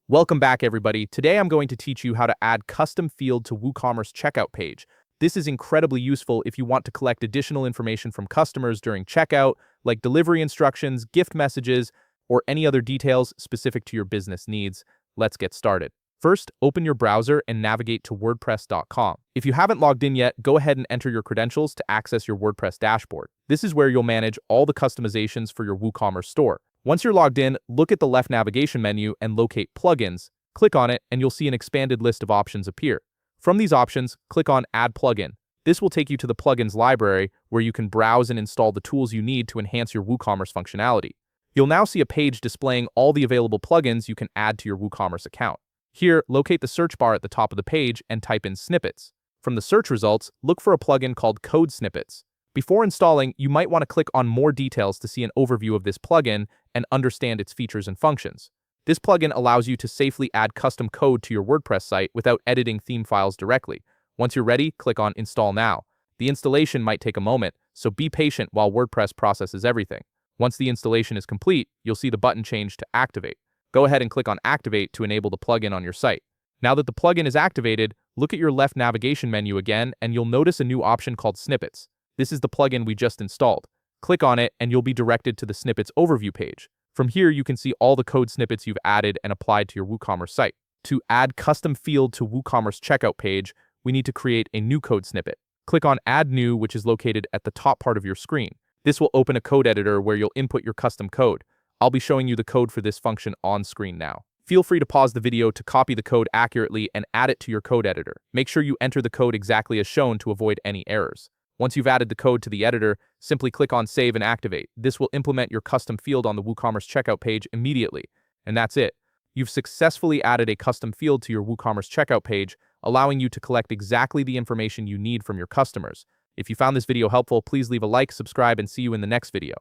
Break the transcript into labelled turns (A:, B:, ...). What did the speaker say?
A: Welcome back, everybody. Today I'm going to teach you how to add custom field to Woocommerce checkout page. This is incredibly useful if you want to collect additional information from customers during checkout, like delivery instructions, gift messages, or any other details specific to your business needs. Let's get started. First, open your browser and navigate to WordPress.com. If you haven't logged in yet, go ahead and enter your credentials to access your WordPress dashboard. This is where you'll manage all the customizations for your WooCommerce store. Once you're logged in, look at the left navigation menu and locate Plugins. Click on it and you'll see an expanded list of options appear. From these options, click on Add Plugin. This will take you to the plugins library where you can browse and install the tools you need to enhance your WooCommerce functionality. You'll now see a page displaying all the available plugins you can add to your WooCommerce account. Here, locate the search bar at the top of the page and type in Snippets. From the search results, look for a plugin called Code Snippets. Before installing, you might want to click on More Details to see an overview of this plugin and understand its features and functions. This plugin allows you to safely add custom code to your WordPress site without editing theme files directly. Once you're ready, click on Install Now. The installation might take a moment, so be patient while WordPress processes everything. Once the installation is complete, you'll see the button change to Activate. Go ahead and click on Activate to enable the plugin on your site. Now that the plugin is activated, look at your left navigation menu again and you'll notice a new option called Snippets. This is the plugin we just installed. Click on it and you'll be directed to the Snippets overview page. From here, you can see all the code snippets you've added and applied to your WooCommerce site. To add custom field to WooCommerce checkout page, we need to create a new code snippet. Click on Add New, which is located at the top part of your screen. This will open a code editor where you'll input your custom code. I'll be showing you the code for this function on screen now. Feel free to pause the video to copy the code accurately and add it to your code editor. Make sure you enter the code exactly as shown to avoid any errors. Once you've added the code to the editor, simply click on Save and Activate. This will implement your custom field on the WooCommerce checkout page immediately. And that's it. You've successfully added a custom field to your WooCommerce checkout page, allowing you to collect exactly the information you need from your customers. If you found this video helpful, please leave a like, subscribe, and see you in the next video.